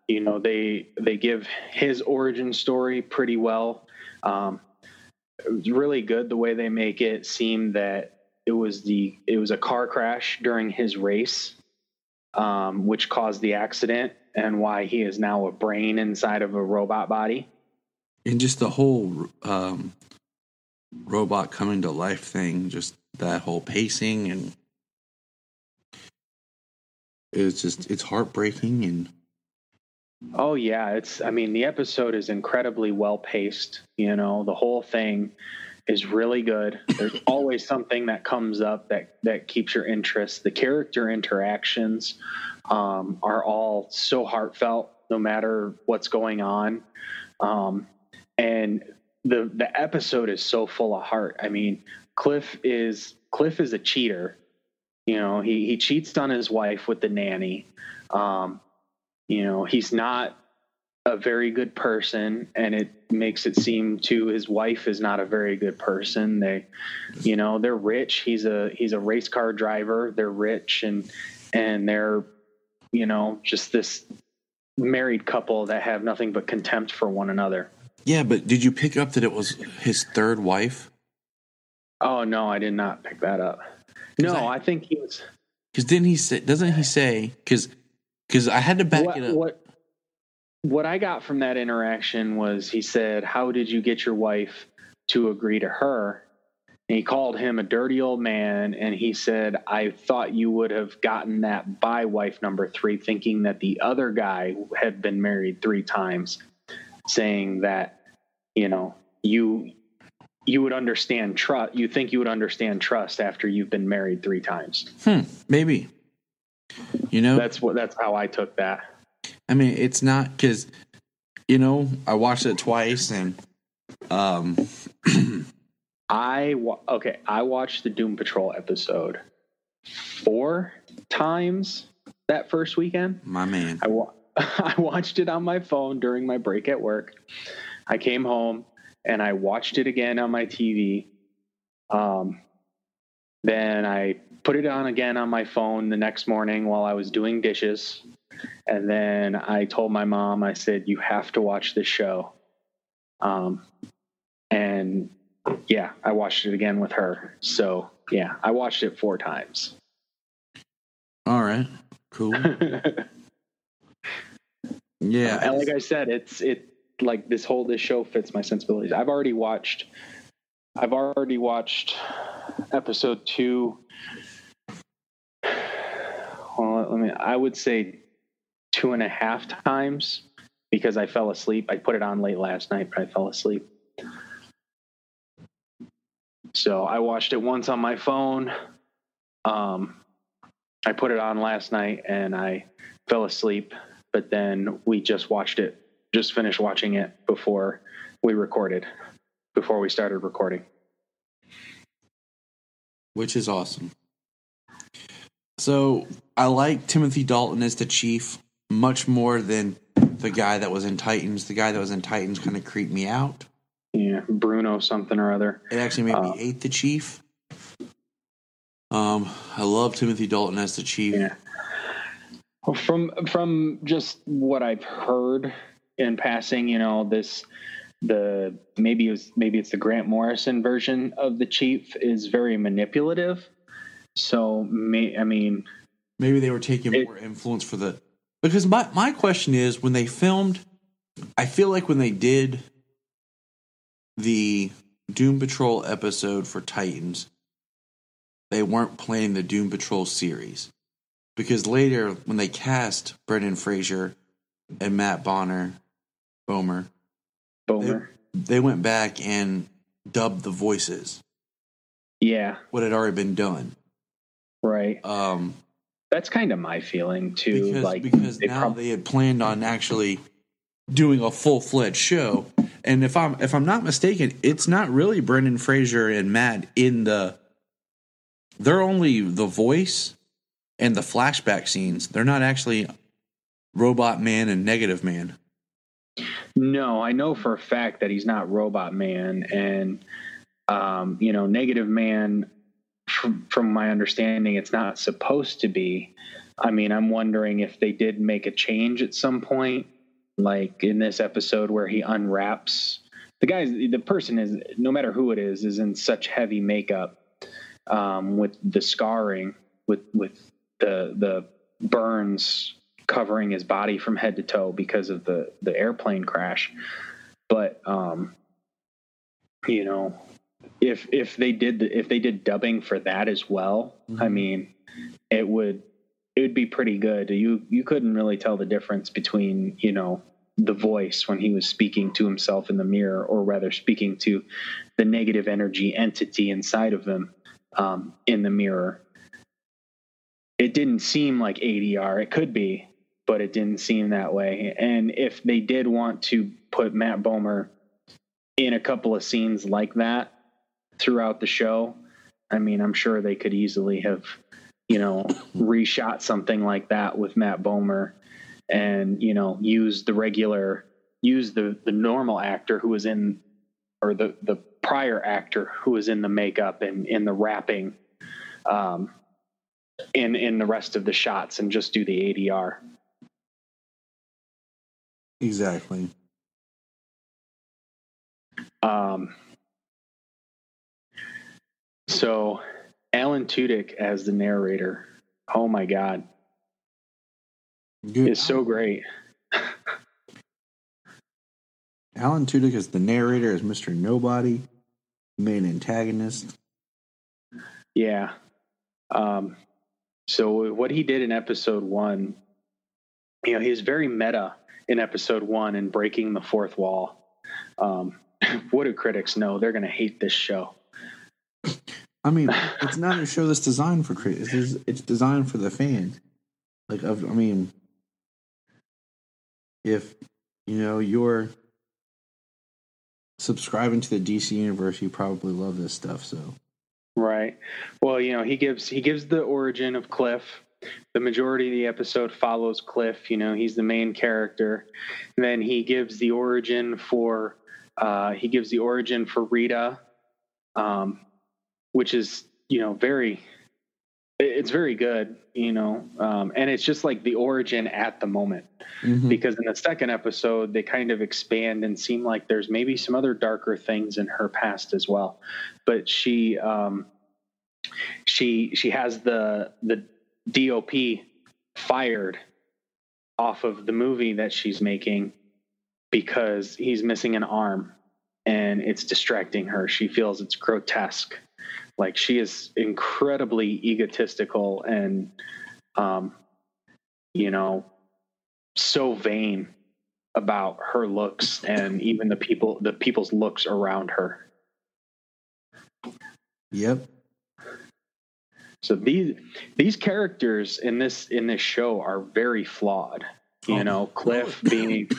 they give his origin story pretty well. It was really good the way they make it seem that it was a car crash during his race, which caused the accident, and why he is now a brain inside of a robot body. And just the whole robot coming to life thing, just that whole pacing, and it's heartbreaking. And oh yeah, the episode is incredibly well paced. The whole thing is really good. There's always something that comes up that keeps your interest. The character interactions are all so heartfelt, no matter what's going on. And the episode is so full of heart. I mean, Cliff is a cheater. He cheats on his wife with the nanny. He's not a very good person, and it makes it seem too his wife is not a very good person. They're rich. He's a race car driver. They're rich, and they're just this married couple that have nothing but contempt for one another. Yeah, but did you pick up that it was his third wife? Oh no, I did not pick that up. No, I think he was. Because doesn't he say? Because I had to back it up. what I got from that interaction was he said, "How did you get your wife to agree to her?" And he called him a dirty old man. And he said, "I thought you would have gotten that by wife number 3, thinking that the other guy had been married 3 times, saying that, you know, you would understand trust. You think you would understand trust after you've been married 3 times. Maybe. You know, That's how I took that. I mean, it's not because, you know, I watched it twice and, I watched the Doom Patrol episode 4 times that first weekend. My man. I watched it on my phone during my break at work. I came home and I watched it again on my TV. Then I put it on again on my phone the next morning while I was doing dishes. And then I told my mom, I said, "You have to watch this show." And yeah, I watched it again with her. So yeah, I watched it 4 times. All right, cool. Yeah. And like I said, it like this show fits my sensibilities. I've already watched episode 2. Well, I would say 2.5 times because I fell asleep. I put it on late last night, but I fell asleep. So I watched it once on my phone. I put it on last night and I fell asleep, but then we just finished watching it before we started recording. Which is awesome. So I like Timothy Dalton as the Chief much more than the guy that was in Titans. The guy that was in Titans kind of creeped me out. Yeah, Bruno something or other. It actually made me hate the Chief. I love Timothy Dalton as the Chief. Yeah. Well, from just what I've heard in passing, you know, maybe it's the Grant Morrison version of the Chief is very manipulative. So maybe they were taking more influence for the, because my question is, when they filmed, I feel like when they did the Doom Patrol episode for Titans, they weren't playing the Doom Patrol series. Because later, when they cast Brendan Fraser and Matt Bomer, they went back and dubbed the voices. Yeah. What had already been done. Right. That's kind of my feeling too. Because they had planned on actually doing a full-fledged show. And if I'm not mistaken, it's not really Brendan Fraser and Matt they're only the voice and the flashback scenes. They're not actually Robot Man and Negative Man. No, I know for a fact that he's not Robot Man, and Negative Man, from my understanding, it's not supposed to be. I mean, I'm wondering if they did make a change at some point, like in this episode where he unwraps the person is, no matter who it is in such heavy makeup, with the scarring, with the burns covering his body from head to toe because of the airplane crash. But if they did dubbing for that as well, mm-hmm. I mean, it would be pretty good. You couldn't really tell the difference between, the voice when he was speaking to himself in the mirror, or rather speaking to the negative energy entity inside of him in the mirror. It didn't seem like ADR. It could be, but it didn't seem that way. And if they did want to put Matt Bomer in a couple of scenes like that throughout the show, I mean, I'm sure they could easily have, reshot something like that with Matt Bomer and, use the normal actor who was in, or the prior actor who was in the makeup and in the wrapping, in the rest of the shots, and just do the ADR. Exactly. So Alan Tudyk as the narrator, oh my God, is so great. Alan Tudyk is the narrator, as Mr. Nobody, main antagonist. Yeah. So what he did in episode 1, he was very meta in episode 1 and breaking the fourth wall. What do critics know? They're going to hate this show. I mean, it's not a show that's designed for critics. It's designed for the fans. If you're subscribing to the DC universe, you probably love this stuff. So, right. Well, he gives the origin of Cliff. The majority of the episode follows Cliff. He's the main character. And then he gives the origin for Rita, which is it's very good. And it's just like the origin at the moment. Mm-hmm. Because in the second episode, they kind of expand and seem like there's maybe some other darker things in her past as well. But she has the DOP fired off of the movie that she's making because he's missing an arm and it's distracting her. She feels it's grotesque. Like, she is incredibly egotistical and, so vain about her looks and even the people's looks around her. Yep. So these characters in this show are very flawed. Cliff being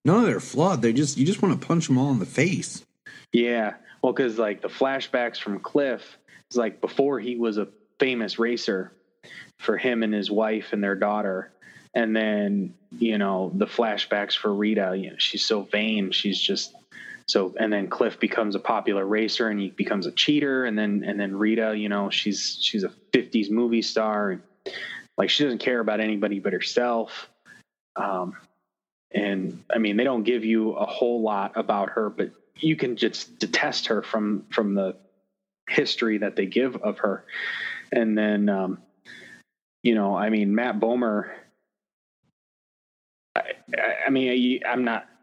no, they're flawed. You just want to punch them all in the face. Yeah. Well, because like the flashbacks from Cliff is like before he was a famous racer, for him and his wife and their daughter. And then, the flashbacks for Rita, she's so vain. She's just so, and then Cliff becomes a popular racer and he becomes a cheater. And then Rita, she's a 50s movie star. And like, she doesn't care about anybody but herself. And I mean, they don't give you a whole lot about her, but you can just detest her from the history that they give of her. And then, Matt Bomer,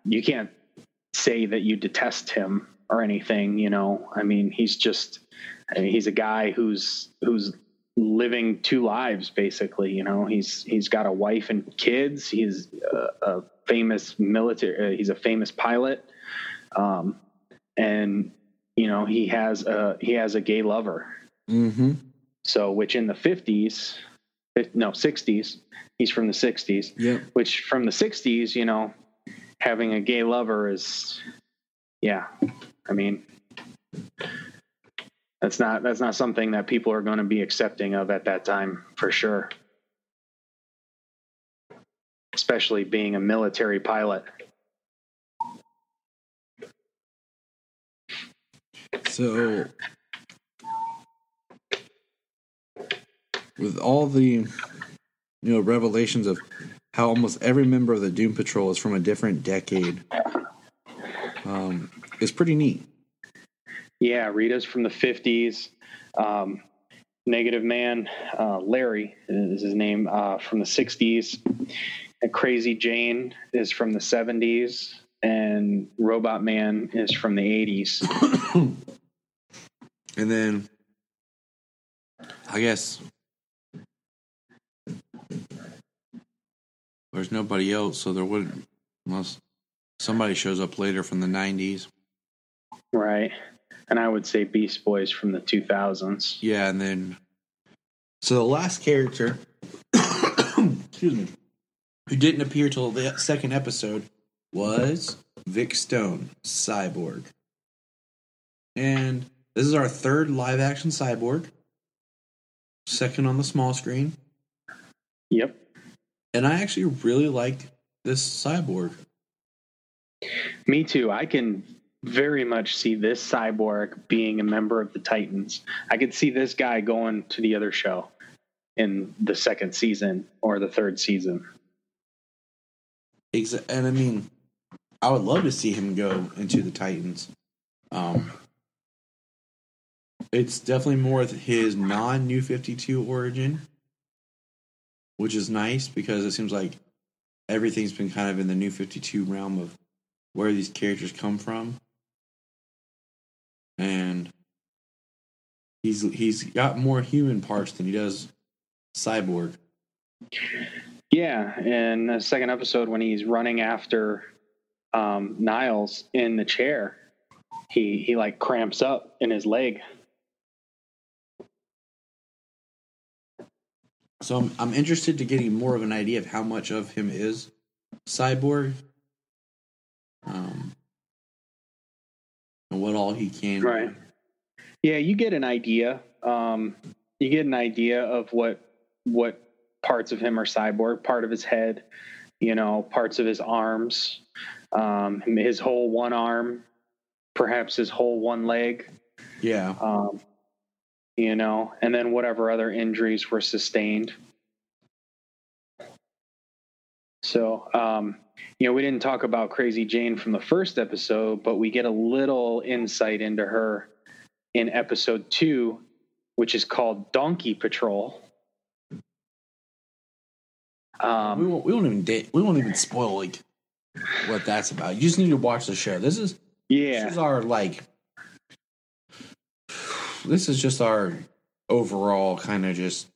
you can't say that you detest him or anything, he's a guy who's living two lives, basically. He's got a wife and kids. He's a famous military, he's a famous pilot. And he has a gay lover. Mm-hmm. So, which in the 60s, he's from the 60s, yeah. Which from the 60s, having a gay lover is, that's not something that people are going to be accepting of at that time, for sure. Especially being a military pilot. So, with all the, revelations of how almost every member of the Doom Patrol is from a different decade, it's pretty neat. Yeah, Rita's from the 50s. Negative Man, Larry is his name, from the 60s. And Crazy Jane is from the 70s. And Robot Man is from the 80s. And then, I guess, there's nobody else, so there wouldn't, unless somebody shows up later from the 90s. Right. And I would say Beast Boys from the 2000s. Yeah, and then, so the last character, excuse me, who didn't appear till the second episode was Vic Stone, Cyborg. And this is our third live-action Cyborg. Second on the small screen. Yep. And I actually really liked this Cyborg. Me too. I can very much see this Cyborg being a member of the Titans. I could see this guy going to the other show in the second season or the third season. And I would love to see him go into the Titans. It's definitely more of his non-New 52 origin, which is nice because it seems like everything's been kind of in the New 52 realm of where these characters come from. And he's got more human parts than he does cyborg. Yeah, in the second episode when he's running after Niles in the chair, he like cramps up in his leg. So I'm interested to getting more of an idea of how much of him is cyborg. And what all he can. Right. Yeah, you get an idea. You get an idea of what parts of him are cyborg, part of his head, parts of his arms, his whole one arm, perhaps his whole one leg. Yeah. And then whatever other injuries were sustained. So, we didn't talk about Crazy Jane from the first episode, but we get a little insight into her in episode 2, which is called Donkey Patrol. We won't even spoil like what that's about. You just need to watch the show. This is just our overall kind of just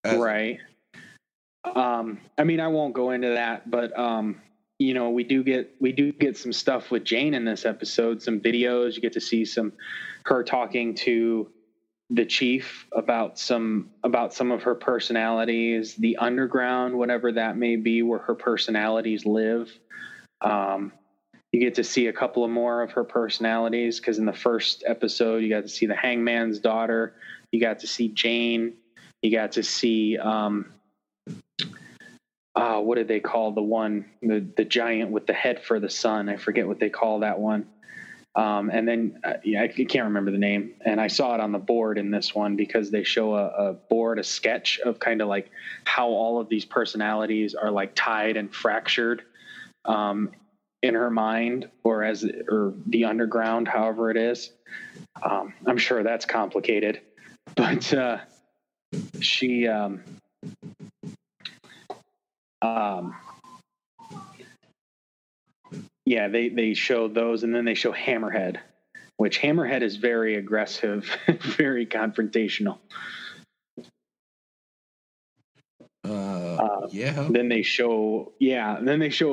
right. I won't go into that, but we do get some stuff with Jane in this episode, some videos. You get to see her talking to the chief about some of her personalities, the underground, whatever that may be, where her personalities live. You get to see a couple of more of her personalities, because in the first episode, you got to see the hangman's daughter. You got to see Jane. You got to see, what did they call the giant with the head for the sun? I forget what they call that one. And then I can't remember the name. And I saw it on the board in this one, because they show a sketch of kind of like how all of these personalities are like tied and fractured in her mind, or the underground, however it is. I'm sure that's complicated, but she they show those, and then they show Hammerhead, which Hammerhead is very aggressive, very confrontational. Then they show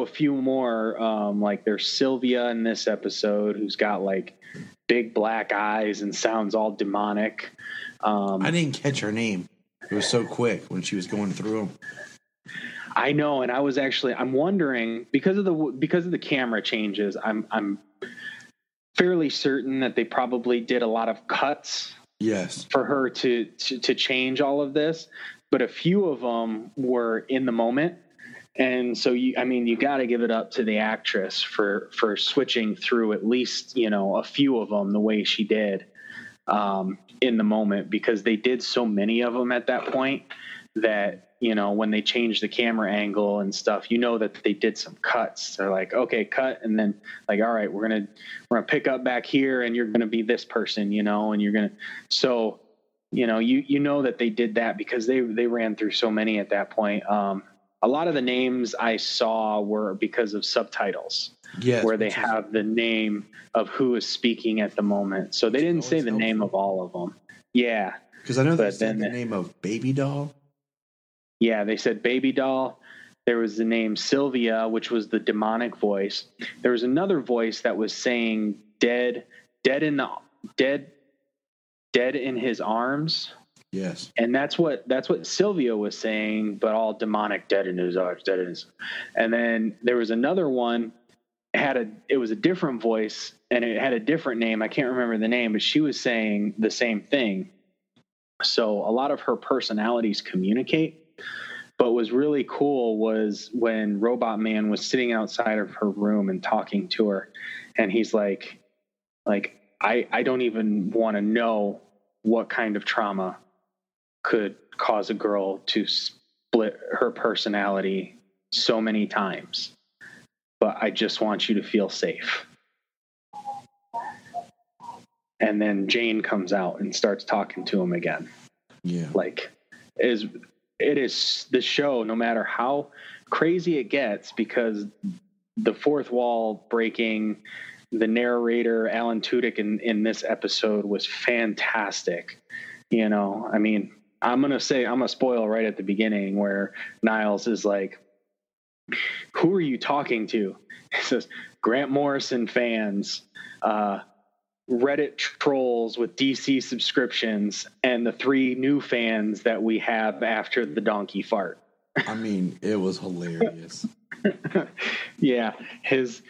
a few more, like there's Sylvia in this episode, who's got like big black eyes and sounds all demonic. I didn't catch her name. It was so quick when she was going through them. I know, and I'm wondering, because of the camera changes, I'm fairly certain that they probably did a lot of cuts. Yes. For her to change all of this, but a few of them were in the moment, and so you got to give it up to the actress for switching through at least a few of them the way she did in the moment, because they did so many of them at that point that when they changed the camera angle and stuff, that they did some cuts. They're like, okay, cut, and then like, all right, we're gonna pick up back here, and you're gonna be this person, and you're gonna. So, that they did that because they ran through so many at that point. A lot of the names I saw were because of subtitles, where they have the name of who is speaking at the moment. So they didn't say the name of all of them. Yeah, because I know they said the name of Baby Doll. Yeah, they said Baby Doll. There was the name Sylvia, which was the demonic voice. There was another voice that was saying dead in his arms. Yes. And that's what Sylvia was saying, but all demonic, dead in his arms, dead in his. And then there was another one, it was a different voice, and it had a different name. I can't remember the name, but she was saying the same thing. So a lot of her personalities communicate. But what was really cool was when Robot Man was sitting outside of her room and talking to her, and he's like I don't even want to know what kind of trauma could cause a girl to split her personality so many times, but I just want you to feel safe. And then Jane comes out and starts talking to him again. Yeah. Like, it is the show, no matter how crazy it gets, because the fourth wall breaking. The narrator, Alan Tudyk, in this episode was fantastic. You know, I mean, I'm going to spoil right at the beginning where Niles is like, who are you talking to? He says, Grant Morrison fans, Reddit trolls with DC subscriptions, and the 3 new fans that we have after the donkey fart. I mean, it was hilarious. Yeah, his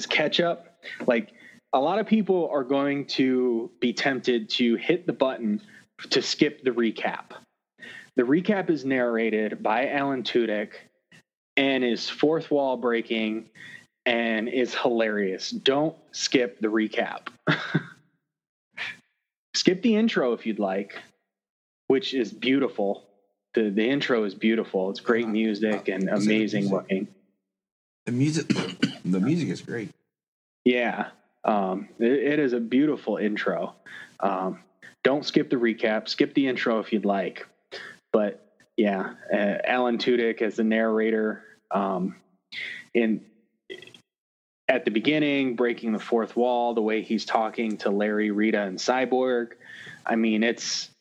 catch up. Like, a lot of people are going to be tempted to hit the button to skip the recap. The recap is narrated by Alan Tudyk and is fourth wall breaking and is hilarious. Don't skip the recap. Skip the intro if you'd like, which is beautiful. The intro is beautiful. It's great music and amazing looking. The music is great. Yeah, it is a beautiful intro. Don't skip the recap. Skip the intro if you'd like. But yeah, Alan Tudyk as the narrator at the beginning, breaking the fourth wall, the way he's talking to Larry, Rita, and Cyborg. I mean, it's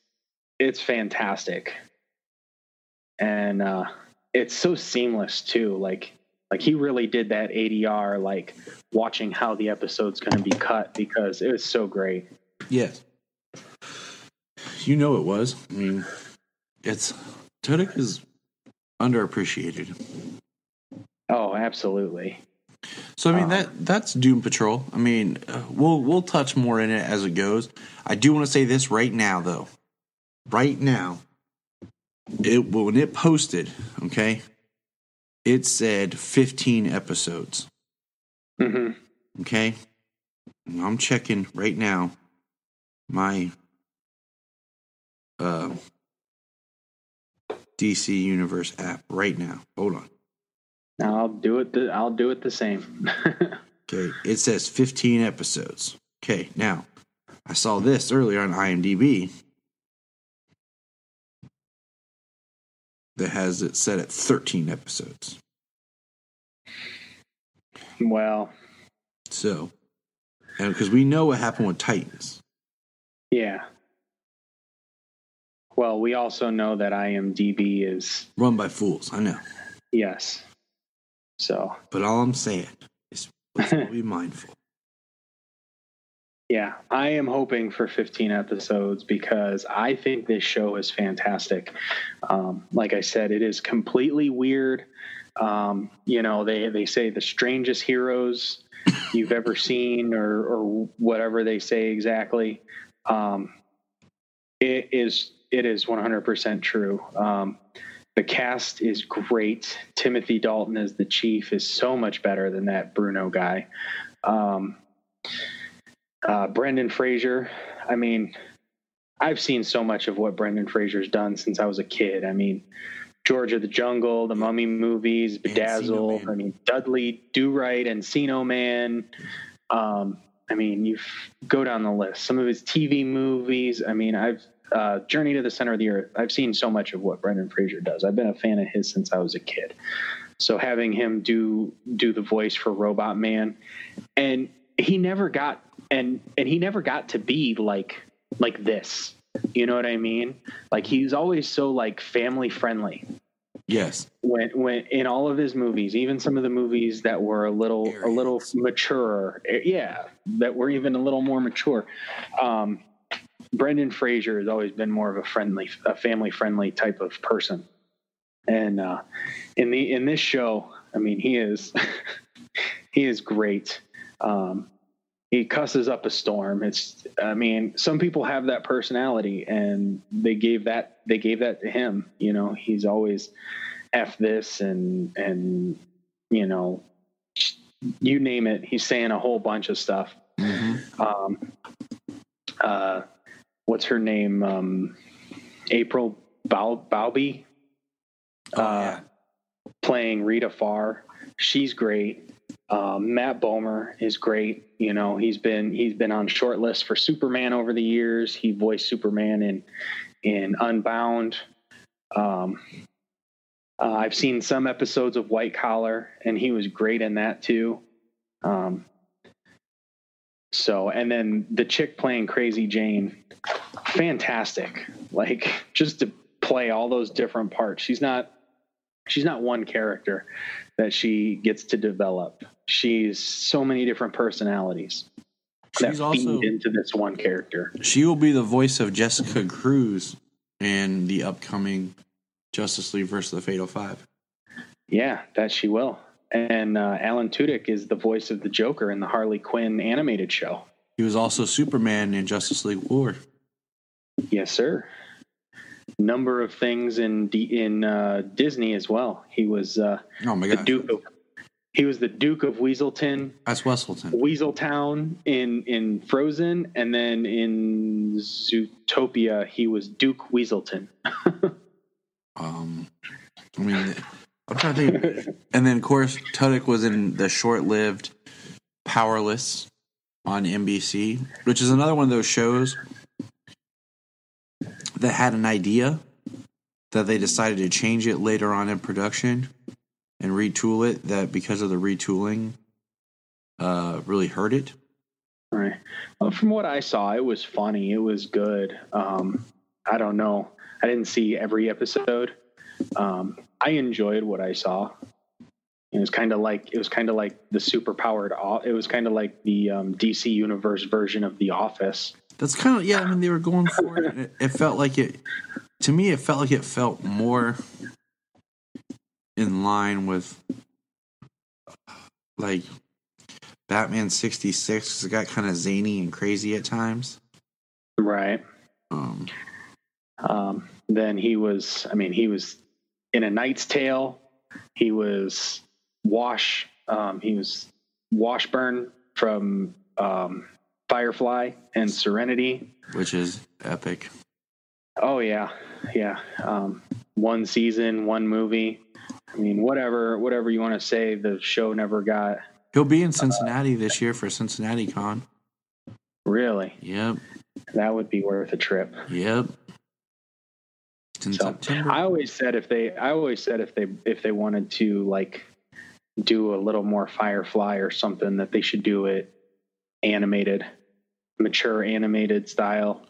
fantastic. And it's so seamless too. Like he really did that ADR, like watching how the episode's going to be cut, because it was so great. Yes. You know it was. I mean, Tudyk is underappreciated. Oh, absolutely. So I mean that's Doom Patrol. I mean, we'll touch more in it as it goes. I do want to say this right now, though. Right now, when it posted, okay, it said 15 episodes. Mm-hmm. Okay, I'm checking right now my DC Universe app right now. Hold on. I'll do it the same. Okay, it says 15 episodes. Okay, now I saw this earlier on IMDb that has it set at 13 episodes. Well, so, and because we know what happened with Titans. Yeah. Well, we also know that IMDb is run by fools. I know. Yes. So, but all I'm saying is let's be mindful. Yeah, I am hoping for 15 episodes because I think this show is fantastic. Like I said, it is completely weird. You know, they say the strangest heroes you've ever seen, or whatever they say exactly. It is 100% true. The cast is great. Timothy Dalton as the chief is so much better than that Bruno guy. Brendan Fraser. I mean, I've seen so much of what Brendan Fraser's done since I was a kid. I mean, George of the Jungle, the Mummy movies, Bedazzled. I mean, Dudley Do Right, Encino Man. I mean, you go down the list. Some of his TV movies. I mean, I've Journey to the Center of the Earth. I've seen so much of what Brendan Fraser does. I've been a fan of his since I was a kid. So having him do the voice for Robot Man, and he never got to be like this. You know what I mean? Like, he's always so like family friendly. Yes. When in all of his movies, even some of the movies that were a little mature, that were even a little more mature. Brendan Fraser has always been more of a family friendly type of person. And in this show, I mean, he is great. He cusses up a storm. I mean, some people have that personality, and they gave that to him. You know, he's always F this and you know, you name it. He's saying a whole bunch of stuff. Mm-hmm. What's her name? April Bowby. Yeah. Playing Rita Farr. She's great. Matt Bomer is great. You know, he's been on short lists for Superman over the years. He voiced Superman in Unbound. I've seen some episodes of White Collar, and he was great in that too. And then the chick playing Crazy Jane, fantastic. Like, just to play all those different parts. She's not one character that she gets to develop. She's so many different personalities that feed into this one character. She will be the voice of Jessica Cruz in the upcoming Justice League versus the Fatal Five. Yeah, that she will. And Alan Tudyk is the voice of the Joker in the Harley Quinn animated show. He was also Superman in Justice League War. Yes, sir. Number of things in Disney as well. He was oh my God. He was the Duke of Weaselton. That's Weaselton. Weaseltown in Frozen, and then in Zootopia he was Duke Weaselton. I mean, I'm trying to think. And then, of course, Tudyk was in the short-lived Powerless on NBC, which is another one of those shows that had an idea that they decided to change it later on in production and retool it, that because of the retooling really hurt it. Right. Well, from what I saw, it was funny. It was good. I don't know. I didn't see every episode. I enjoyed what I saw. It was kind of like the superpowered. It was kind of like the DC Universe version of The Office. That's kind of, yeah. I mean, they were going for it. It felt like it. To me, it felt like it felt more in line with like Batman 66, because it got kind of zany and crazy at times. Right. Then he was in A Knight's Tale. He was Washburn from Firefly and Serenity, which is epic. Oh yeah. One season, one movie. I mean, whatever you want to say, the show never got. He'll be in Cincinnati this year for Cincinnati Con. Really? Yep. That would be worth a trip. Yep. So, I always said if they wanted to like do a little more Firefly or something, that they should do it mature animated style.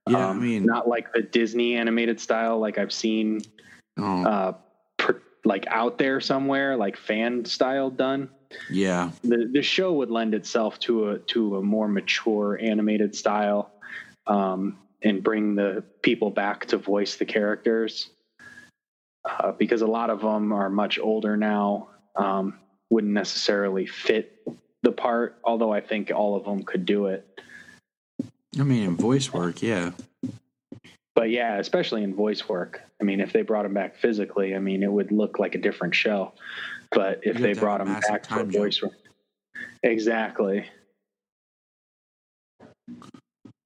Yeah, I mean, not like the Disney animated style, like I've seen, like out there somewhere, like fan style done. Yeah, the show would lend itself to a more mature animated style, and bring the people back to voice the characters, because a lot of them are much older now, wouldn't necessarily fit the part, although I think all of them could do it. I mean, in voice work, yeah. But yeah, especially in voice work. I mean, if they brought them back physically, I mean, it would look like a different show. But if they brought them back for voice work. Exactly.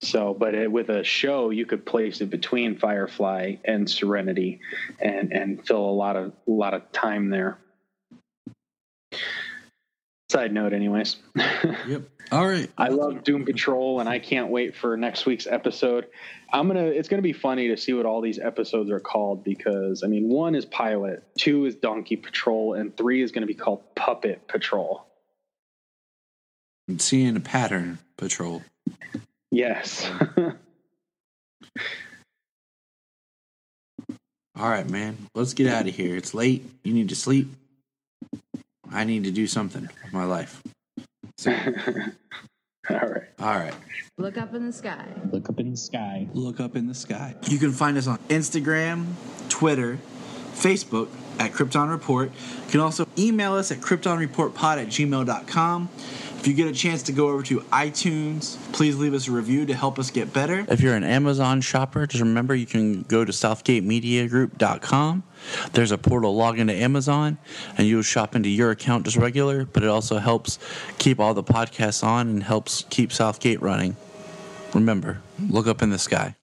So, but with a show, you could place it between Firefly and Serenity and fill a lot of time there. Side note, anyways. Yep. All right. I love Doom Patrol, and I can't wait for next week's episode. It's gonna be funny to see what all these episodes are called, because I mean, 1 is Pilot, 2 is Donkey Patrol, and 3 is gonna be called Puppet Patrol. I'm seeing a pattern, Patrol. Yes. All right, man. Let's get out of here. It's late. You need to sleep. I need to do something with my life. So. All right. Look up in the sky. Look up in the sky. Look up in the sky. You can find us on Instagram, Twitter, Facebook at Krypton Report. You can also email us at kryptonreportpod@gmail.com. If you get a chance to go over to iTunes, please leave us a review to help us get better. If you're an Amazon shopper, just remember you can go to southgatemediagroup.com. There's a portal, log into Amazon, and you'll shop into your account just regular, but it also helps keep all the podcasts on and helps keep Southgate running. Remember, look up in the sky.